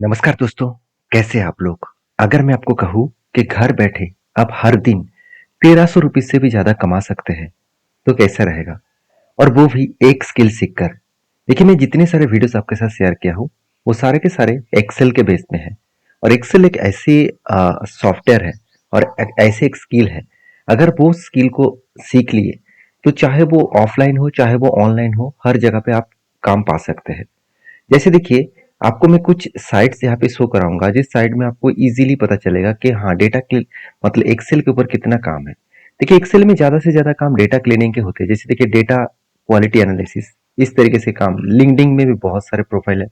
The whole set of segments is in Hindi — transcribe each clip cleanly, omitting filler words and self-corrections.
नमस्कार दोस्तों, कैसे हैं आप लोग? अगर मैं आपको कहूँ कि घर बैठे आप हर दिन 1300 रुपये से भी ज़्यादा कमा सकते हैं, तो कैसा रहेगा? और वो भी एक स्किल सीखकर। देखिए, मैं जितने सारे वीडियोस आपके साथ शेयर किया हूँ, वो सारे के सारे एक्सेल के बेस में है। और एक्सेल एक ऐसी सॉफ्टवेयर है और ऐसे एक स्किल है। अगर वो स्किल को सीख लिए, तो चाहे वो ऑफलाइन हो, चाहे वो ऑनलाइन हो, हर जगह पे आप काम पा सकते हैं। जैसे देखिए, आपको मैं कुछ साइट्स यहाँ पे शो कराऊंगा, जिस साइट में आपको इजीली पता चलेगा कि हाँ, डेटा क्लिन मतलब एक्सेल के ऊपर कितना काम है। देखिए, एक्सेल में ज़्यादा से ज़्यादा काम डेटा क्लीनिंग के होते हैं। जैसे देखिए, डेटा क्वालिटी एनालिसिस, इस तरीके से काम। लिंक्डइन में भी बहुत सारे प्रोफाइल है।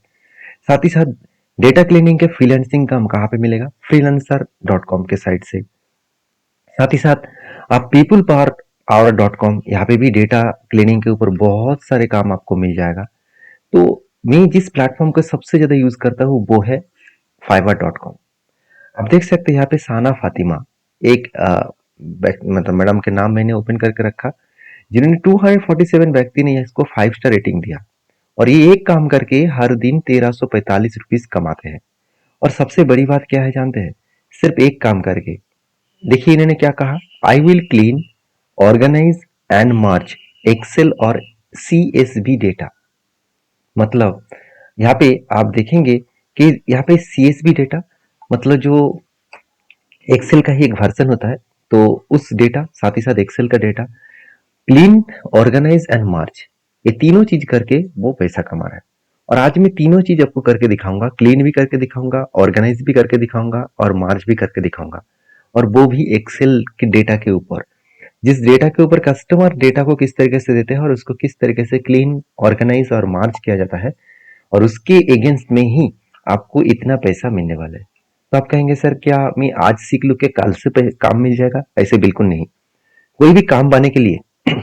साथ ही साथ डेटा क्लीनिंग के फ्रीलांसिंग काम कहाँ पे मिलेगा? freelancer.com के साइट से। साथ ही साथ आप people power hour dot com, यहाँ पे भी डेटा क्लीनिंग के ऊपर बहुत सारे काम आपको मिल जाएगा। तो मैं जिस प्लेटफॉर्म को सबसे ज़्यादा यूज़ करता हूँ वो है fiverr.com। आप देख सकते हैं यहाँ पे साना फातिमा, एक मतलब मैडम के नाम मैंने ओपन करके रखा, जिन्होंने 247 व्यक्ति ने इसको 5 स्टार रेटिंग दिया। और ये एक काम करके हर दिन 1345 रुपीज कमाते हैं। और सबसे बड़ी बात क्या है जानते हैं? सिर्फ एक काम करके। देखिए इन्होंने क्या कहा, I will clean, organize and merge Excel और CSV डेटा। मतलब यहाँ पे आप देखेंगे कि यहाँ पे CSV डेटा मतलब जो एक्सेल का ही एक वर्जन होता है, तो उस डेटा, साथ ही साथ एक्सेल का डेटा, क्लीन, ऑर्गेनाइज एंड मार्च, ये तीनों चीज करके वो पैसा कमा रहा है। और आज मैं तीनों चीज आपको करके दिखाऊंगा, क्लीन भी करके दिखाऊंगा, ऑर्गेनाइज भी करके दिखाऊंगा और मार्च भी करके दिखाऊंगा। और वो भी एक्सेल के डेटा के ऊपर, जिस डेटा के ऊपर कस्टमर डेटा को किस तरीके से देते हैं और उसको किस तरीके से क्लीन, ऑर्गेनाइज और मार्च किया जाता है, और उसके अगेंस्ट में ही आपको इतना पैसा मिलने वाला है। तो आप कहेंगे सर क्या मैं आज सीख लूँ कि कल से काम मिल जाएगा? ऐसे बिल्कुल नहीं। कोई भी काम पाने के लिए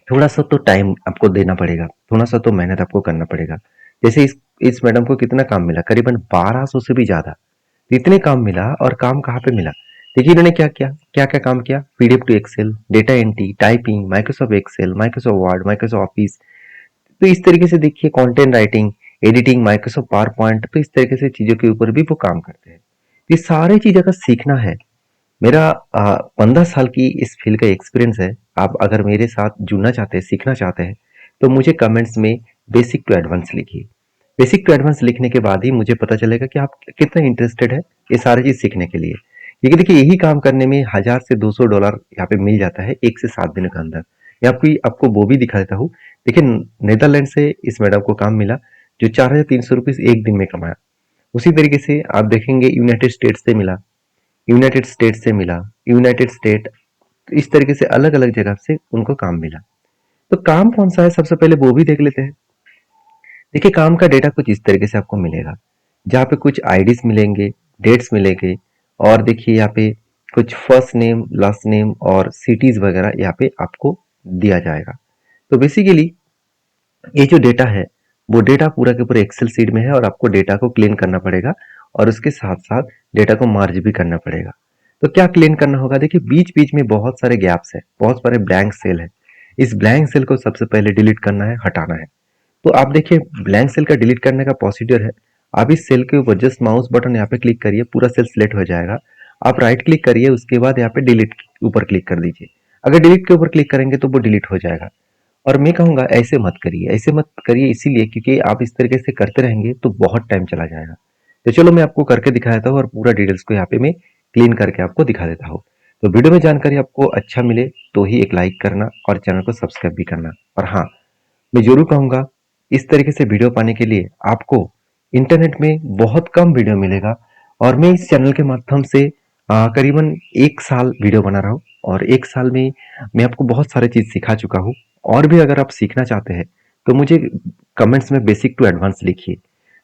थोड़ा सा तो टाइम आपको देना पड़ेगा, थोड़ा सा तो मेहनत आपको करना पड़ेगा। जैसे इस मैडम को कितना काम मिला? करीबन 1200 से भी ज्यादा। तो इतने काम मिला, और काम कहाँ पे मिला? देखिए इन्होंने क्या किया, क्या क्या काम किया। PDF to Excel, data entry, typing, Microsoft Excel, Microsoft Word, Microsoft Office. तो इस तरीके से देखिए, content writing, editing, Microsoft PowerPoint, तो इस तरीके से चीजों के ऊपर भी वो काम करते हैं। ये सारी चीज अगर सीखना है, मेरा 15 साल की इस फील्ड का एक्सपीरियंस है। आप अगर मेरे साथ जुड़ना चाहते हैं, सीखना चाहते हैं, तो मुझे कमेंट्स में बेसिक टू एडवांस लिखिए। बेसिक टू एडवांस लिखने के बाद ही मुझे पता चलेगा कि आप कितना इंटरेस्टेड है ये सारी चीज सीखने के लिए। क्योंकि देखिए, यही काम करने में 1000 से $200 यहाँ पे मिल जाता है 1 से 7 दिन के अंदर। या आपको आपको वो भी दिखा देता हूँ। देखिए, नीदरलैंड से इस मैडम को काम मिला, जो 4300 रुपीज एक दिन में कमाया। उसी तरीके से आप देखेंगे, यूनाइटेड स्टेट्स से मिला, यूनाइटेड स्टेट से मिला, यूनाइटेड स्टेट, तो इस तरीके से अलग अलग जगह से उनको काम मिला। तो काम कौन सा है, सबसे पहले वो भी देख लेते हैं। देखिए, काम का डेटा कुछ इस तरीके से आपको मिलेगा, जहाँ पे कुछ आईडीज मिलेंगे, डेट्स मिलेंगे, और देखिए यहाँ पे कुछ फर्स्ट नेम, लास्ट नेम और सिटीज वगैरह यहाँ पे आपको दिया जाएगा। तो बेसिकली ये जो डेटा है, वो डेटा पूरा के पूरा एक्सेल सीट में है, और आपको डेटा को क्लीन करना पड़ेगा, और उसके साथ साथ डेटा को मार्ज भी करना पड़ेगा। तो क्या क्लीन करना होगा? देखिए, बीच बीच में बहुत सारे गैप्स है, बहुत सारे ब्लैंक सेल है। इस ब्लैंक सेल को सबसे पहले डिलीट करना है, हटाना है। तो आप देखिए, ब्लैंक सेल का डिलीट करने का प्रोसीजर है। आप इस सेल के ऊपर जस्ट माउस बटन यहाँ पे क्लिक करिए, पूरा सेल सिलेक्ट हो जाएगा। आप राइट क्लिक करिए, उसके बाद यहाँ पे डिलीट ऊपर क्लिक कर दीजिए। अगर डिलीट के ऊपर क्लिक करेंगे तो वो डिलीट हो जाएगा। और मैं कहूंगा ऐसे मत करिए, ऐसे मत करिए, इसीलिए क्योंकि आप इस तरीके से करते रहेंगे तो बहुत टाइम चला जाएगा। तो चलो मैं आपको करके दिखा देता हूँ, और पूरा डिटेल्स को यहाँ पे मैं क्लीन करके आपको दिखा देता हूँ। तो वीडियो में जानकारी आपको अच्छा मिले तो ही एक लाइक करना और चैनल को सब्सक्राइब भी करना। और हाँ, मैं जरूर कहूंगा, इस तरीके से वीडियो पाने के लिए आपको इंटरनेट में बहुत कम वीडियो मिलेगा। और मैं इस चैनल के माध्यम से करीबन 1 साल वीडियो बना रहा हूँ, और 1 साल में मैं आपको बहुत सारे चीज सिखा चुका हूँ। और भी अगर आप सीखना चाहते हैं तो मुझे कमेंट्स में बेसिक टू एडवांस लिखिए।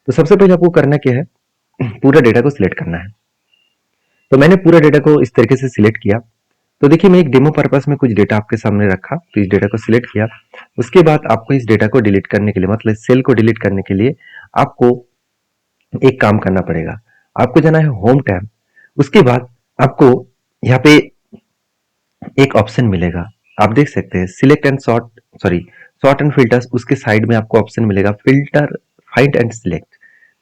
तो सबसे पहले आपको करना क्या है, पूरा डेटा को सिलेक्ट करना है। तो मैंने पूरा डेटा को इस तरीके से सिलेक्ट किया। तो देखिए, मैं एक डेमो पर्पस में कुछ डेटा आपके सामने रखा, तो इस डेटा को सिलेक्ट किया। उसके बाद आपको इस डेटा को डिलीट करने के लिए, मतलब सेल को डिलीट करने के लिए, आपको एक काम करना पड़ेगा। आपको जाना है होम टैब। उसके बाद आपको यहाँ पे एक ऑप्शन मिलेगा, आप देख सकते हैं, select and sort and filters. उसके साइड में आपको ऑप्शन मिलेगा फिल्टर, फाइंड एंड सिलेक्ट।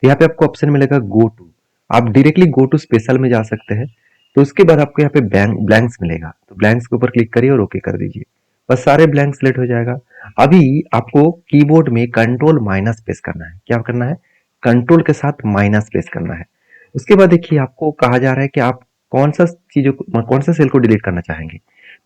तो यहाँ पे आपको ऑप्शन मिलेगा गो टू, आप डायरेक्टली गो टू स्पेशल में जा सकते हैं। तो उसके बाद आपको यहाँ पे ब्लैंक्स मिलेगा, तो ब्लैंक्स के ऊपर क्लिक करिए और ओके कर दीजिए, बस सारे ब्लैंक सिलेक्ट हो जाएगा। अभी आपको कीबोर्ड में कंट्रोल माइनस प्रेस करना है। क्या करना है? कंट्रोल के साथ माइनस प्रेस करना है। उसके बाद देखिए आपको कहा जा रहा है कि आप कौन सा सेल को डिलीट करना चाहेंगे।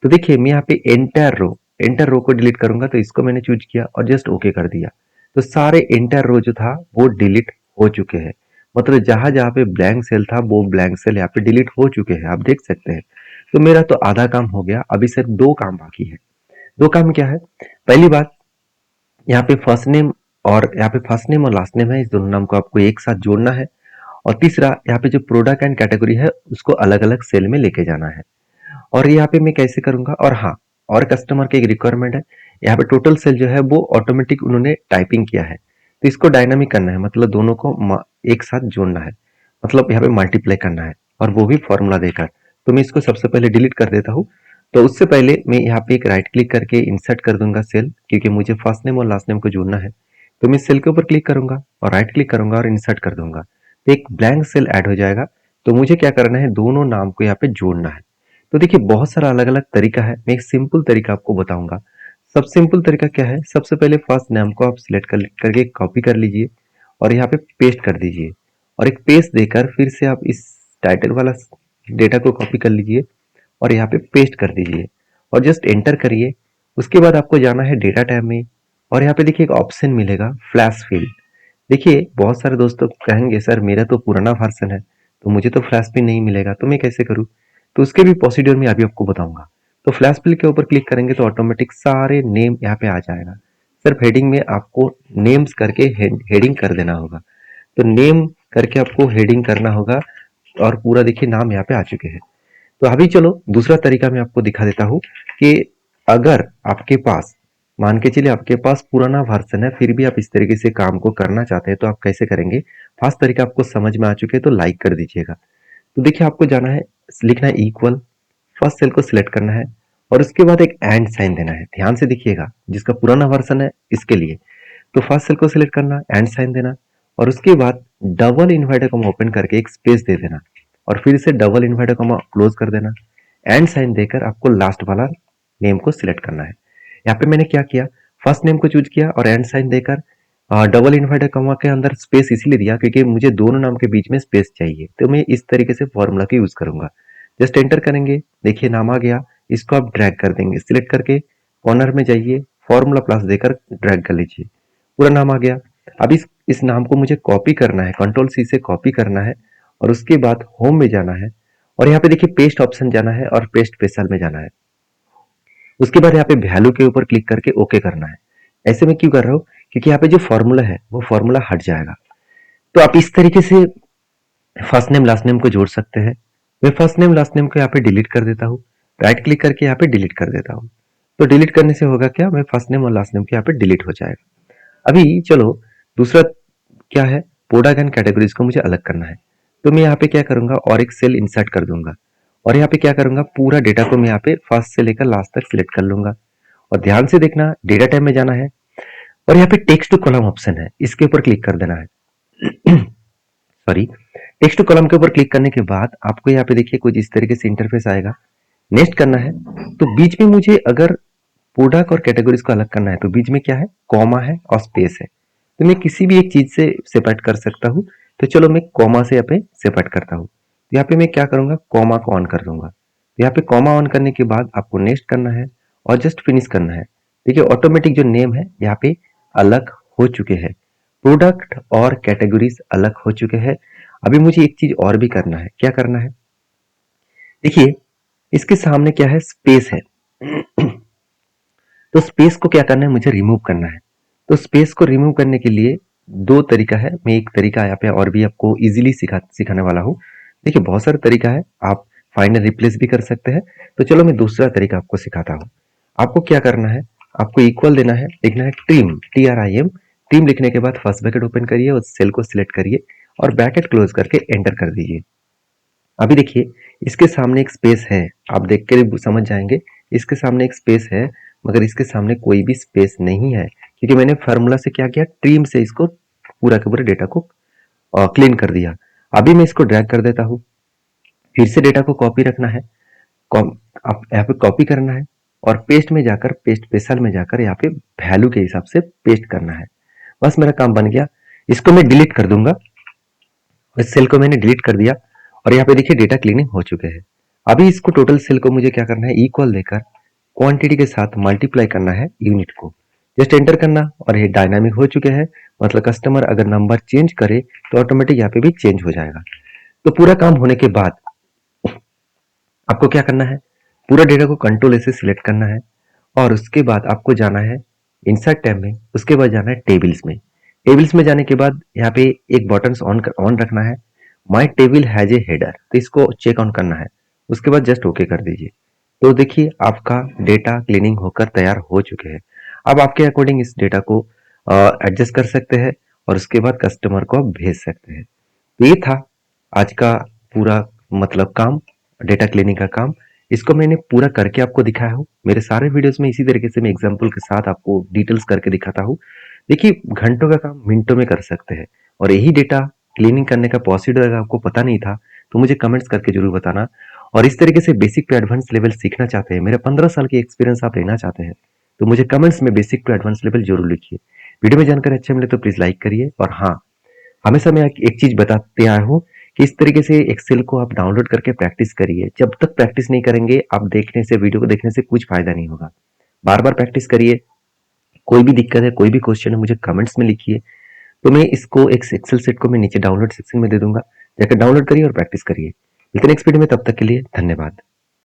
तो देखिए मैं यहाँ पे एंटर रो को डिलीट करूंगा, तो इसको मैंने चूज किया और जस्ट ओके कर दिया। तो सारे एंटर रो जो था वो डिलीट हो चुके हैं, मतलब जहां जहां पे ब्लैंक सेल था वो ब्लैंक सेल यहाँ पे डिलीट हो चुके हैं, आप देख सकते हैं। तो मेरा तो आधा काम हो गया, अभी सिर्फ दो काम बाकी है। दो काम क्या है? पहली बात, यहाँ पे फर्स्ट नेम और लास्ट नेम है, इस दोनों नाम को आपको एक साथ जोड़ना है। और तीसरा, यहाँ पे जो प्रोडक्ट एंड कैटेगरी है उसको अलग अलग सेल में लेके जाना है। और यहाँ पे मैं कैसे करूंगा, और हाँ, और कस्टमर की एक रिक्वायरमेंट है, यहाँ पे टोटल सेल जो है वो ऑटोमेटिक उन्होंने टाइपिंग किया है, तो इसको डायनामिक करना है, मतलब दोनों को एक साथ जोड़ना है, मतलब यहाँ पे मल्टीप्लाई करना है, और वो भी फॉर्मूला देकर। तो मैं इसको सबसे पहले डिलीट कर देता हूँ। तो उससे पहले मैं यहाँ पे एक राइट क्लिक करके इंसर्ट कर दूंगा सेल, क्योंकि मुझे फर्स्ट नेम और लास्ट नेम को जोड़ना है। तो मैं सेल के ऊपर क्लिक करूंगा और राइट क्लिक करूंगा और इंसर्ट कर दूंगा, तो एक ब्लैंक सेल ऐड हो जाएगा। तो मुझे क्या करना है, दोनों नाम को यहाँ पे जोड़ना है। तो देखिए बहुत सारा अलग अलग तरीका है, मैं एक सिंपल तरीका आपको बताऊंगा। सब सिंपल तरीका क्या है, सबसे पहले फर्स्ट नाम को आप सिलेक्ट करके कॉपी कर लीजिए और यहाँ पे पेस्ट कर दीजिए, और एक पेस्ट देकर फिर से आप इस टाइटल वाला डेटा को कॉपी कर लीजिए और यहाँ पे पेस्ट कर दीजिए और जस्ट एंटर करिए। उसके बाद आपको जाना है डेटा टैब में, और यहाँ पे देखिए एक ऑप्शन मिलेगा फ्लैश फिल। देखिए बहुत सारे दोस्तों कहेंगे सर मेरा तो पुराना वर्जन है, तो मुझे तो फ्लैश फिल नहीं मिलेगा, तो मैं कैसे करूँ? तो उसके भी प्रोसीड्यूर में अभी आपको बताऊंगा। तो फ्लैश फिल के ऊपर क्लिक करेंगे तो ऑटोमेटिक सारे नेम यहाँ पे आ जाएगा। सिर्फ हेडिंग में आपको नेम्स करके हेडिंग कर देना होगा। तो नेम करके आपको हेडिंग करना होगा, और पूरा देखिए नाम यहाँ पे आ चुके हैं। तो अभी चलो दूसरा तरीका मैं आपको दिखा देता हूँ कि अगर आपके पास, मान के चलिए आपके पास पुराना वर्जन है फिर भी आप इस तरीके से काम को करना चाहते हैं, तो आप कैसे करेंगे। फास्ट तरीका आपको समझ में आ चुके हैं तो लाइक कर दीजिएगा। तो देखिए आपको जाना है, लिखना है इक्वल, फर्स्ट सेल को सिलेक्ट करना है और उसके बाद एक एंड साइन देना है। ध्यान से देखिएगा, जिसका पुराना वर्जन है इसके लिए तो फर्स्ट सेल को सिलेक्ट करना, एंड साइन देना, और उसके बाद डबल इन्वर्टेड कॉमा ओपन करके एक स्पेस दे देना और फिर से डबल इन्वर्टेड कॉमा क्लोज कर देना। एंड साइन देकर आपको लास्ट वाला नेम को सिलेक्ट करना है। यहाँ पे मैंने क्या किया, फर्स्ट नेम को चूज किया और एंड साइन देकर डबल इन्वर्टेड कॉमा के अंदर स्पेस इसीलिए दिया क्योंकि मुझे दोनों नाम के बीच में स्पेस चाहिए, तो मैं इस तरीके से फॉर्मूला का यूज करूंगा। जस्ट एंटर करेंगे, देखिए नाम आ गया, इसको आप ड्रैग कर देंगे, सिलेक्ट करके कॉर्नर में जाइए, फॉर्मूला प्लस देकर ड्रैग कर लीजिए, पूरा नाम आ गया। अब इस नाम को मुझे कॉपी करना है, कंट्रोल सी से कॉपी करना है और उसके बाद होम में जाना है और यहाँ पे देखिए पेस्ट ऑप्शन जाना है और पेस्ट स्पेशल में जाना है। उसके बाद यहाँ पे वैल्यू के ऊपर क्लिक करके ओके करना है। ऐसे में क्यों कर रहा हूँ, क्योंकि यहाँ पे जो फॉर्मूला है वो फॉर्मूला हट जाएगा। तो आप इस तरीके से फर्स्ट नेम लास्ट नेम को जोड़ सकते हैं। मैं फर्स्ट नेम लास्ट नेम को यहाँ पे डिलीट कर देता हूँ, राइट क्लिक करके यहाँ पे डिलीट कर देता हूँ। तो डिलीट करने से होगा क्या, मैं फर्स्ट नेम और लास्ट नेम के यहाँ पे डिलीट हो जाएगा। अभी चलो दूसरा क्या है, प्रोडक्ट एंड कैटेगरीज को मुझे अलग करना है। तो मैं यहाँ पे क्या करूंगा, और एक सेल इंसर्ट कर दूंगा और यहाँ पे क्या करूंगा, पूरा डेटा को मैं यहाँ पे फर्स्ट से लेकर लास्ट तक सिलेक्ट कर लूंगा। और ध्यान से देखना, डेटा टाइप में जाना है और यहाँ पे टेक्स्ट टू कॉलम ऑप्शन है, इसके ऊपर क्लिक कर देना है। सॉरी, टेक्स्ट टू कॉलम के ऊपर क्लिक करने के बाद आपको यहाँ पे देखिए कुछ इस तरीके से इंटरफेस आएगा। नेक्स्ट करना है, तो बीच में मुझे अगर प्रोडक्ट और कैटेगरीज को अलग करना है तो बीच में क्या है, कॉमा है और स्पेस है। तो मैं किसी भी एक चीज से सेपरेट कर सकता हूँ। तो चलो मैं कॉमा से यहाँ पे सेपरेट करता हूँ। तो यहाँ पे मैं क्या करूंगा, कॉमा को ऑन कर दूंगा। तो यहाँ पे कॉमा ऑन करने के बाद आपको नेक्स्ट करना है और जस्ट फिनिश करना है। देखिए ऑटोमेटिक जो नेम है यहाँ पे अलग हो चुके हैं, प्रोडक्ट और कैटेगरीज अलग हो चुके हैं। अभी मुझे एक चीज और भी करना है, क्या करना है, देखिए इसके सामने क्या है, स्पेस है। तो स्पेस को क्या करना है, मुझे रिमूव करना है। तो स्पेस को रिमूव करने के लिए दो तरीका है, मैं एक तरीका यहाँ पे और भी आपको इजीली सिखाने वाला हूँ। देखिए बहुत सारा तरीका है, आप फाइंड एंड रिप्लेस भी कर सकते हैं। तो चलो मैं दूसरा तरीका आपको सिखाता हूँ। आपको क्या करना है, आपको इक्वल देना है, लिखना है ट्रिम, TRIM। ट्रिम लिखने के बाद फर्स्ट ब्रैकेट ओपन करिए, उस सेल को सिलेक्ट करिए और ब्रैकेट क्लोज करके एंटर कर दीजिए। अभी देखिए इसके सामने एक स्पेस है, आप देख के समझ जाएंगे इसके सामने एक स्पेस है, मगर इसके सामने कोई भी स्पेस नहीं है क्योंकि मैंने फार्मूला से क्या किया, ट्रिम से इसको पूरा के पूरा डेटा को क्लीन कर दिया। अभी मैं इसको ड्रैग कर देता हूँ, फिर से डेटा को कॉपी रखना है, आप यहाँ पे कॉपी करना है और पेस्ट में जाकर, पेस्ट स्पेशल में जाकर यहाँ पे वैल्यू के हिसाब से पेस्ट करना है। बस मेरा काम बन गया। इसको मैं डिलीट कर दूंगा। इस सेल को मैंने डिलीट कर दिया और यहाँ पे देखिए डेटा क्लीनिंग हो चुके हैं। अभी इसको टोटल सेल को मुझे क्या करना है, इक्वल देकर क्वांटिटी के साथ मल्टीप्लाई करना है यूनिट को। जस्ट एंटर करना और ये डायनामिक हो चुके हैं। मतलब कस्टमर अगर नंबर चेंज करे तो ऑटोमेटिक यहाँ पे भी चेंज हो जाएगा। तो पूरा काम होने के बाद आपको क्या करना है, पूरा डेटा को कंट्रोल से सिलेक्ट करना है और उसके बाद आपको जाना है इंसर्ट टैब में। उसके बाद जाना है टेबल्स में। टेबल्स में जाने के बाद यहाँ पे एक बटन ऑन रखना है, माई टेबल हैज ए हेडर, तो इसको चेक ऑन करना है। उसके बाद जस्ट ओके कर दीजिए। तो देखिए आपका डेटा क्लीनिंग होकर तैयार हो चुके हैं। अब आपके अकॉर्डिंग इस डेटा को एडजस्ट कर सकते हैं और उसके बाद कस्टमर को आप भेज सकते हैं। तो ये था आज का पूरा मतलब काम, डेटा क्लीनिंग का काम। इसको मैंने पूरा करके आपको दिखाया हूँ। मेरे सारे वीडियोस में इसी तरीके से मैं एग्जांपल के साथ आपको डिटेल्स करके दिखाता हूँ। देखिए घंटों का काम मिनटों में कर सकते हैं और यही डेटा क्लीनिंग करने का प्रोसीजर अगर आपको पता नहीं था तो मुझे कमेंट्स करके जरूर बताना। और इस तरीके से बेसिक टू एडवांस लेवल सीखना चाहते हैं, मेरा 15 साल की एक्सपीरियंस आप लेना चाहते हैं, तो मुझे कमेंट्स में बेसिक टू एडवांस लेवल जरूर लिखिए। वीडियो में जानकारी अच्छे मिले तो प्लीज लाइक करिए। और हाँ, हमेशा मैं एक चीज बताते आया हूँ कि इस तरीके से एक्सेल को आप डाउनलोड करके प्रैक्टिस करिए। जब तक प्रैक्टिस नहीं करेंगे आप देखने से, वीडियो को देखने से कुछ फायदा नहीं होगा। बार बार प्रैक्टिस करिए। कोई भी दिक्कत है, कोई भी क्वेश्चन है, मुझे कमेंट्स में लिखिए। तो मैं इसको एक एक्सेल सेट को मैं नीचे डाउनलोड सेक्शन में दे दूंगा, जाकर डाउनलोड करिए और प्रैक्टिस करिए। मिलते हैं नेक्स्ट वीडियो में, तब तक के लिए धन्यवाद।